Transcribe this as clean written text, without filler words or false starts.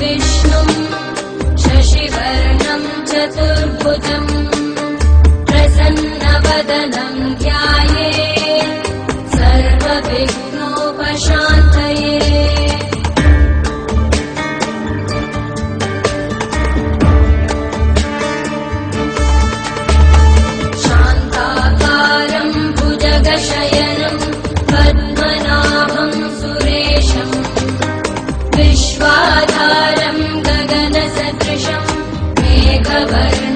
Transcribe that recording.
विष्णुम् शशिवर्णम् चतुर्भुजम् प्रसन्नवदनं ध्यायेत् सर्वविघ्नोपशान्तये। शान्ताकारं भुजगशयनं पद्मनाभं सुरेशम् विश्वाधारं गगनसदृशं मेघवर्णम्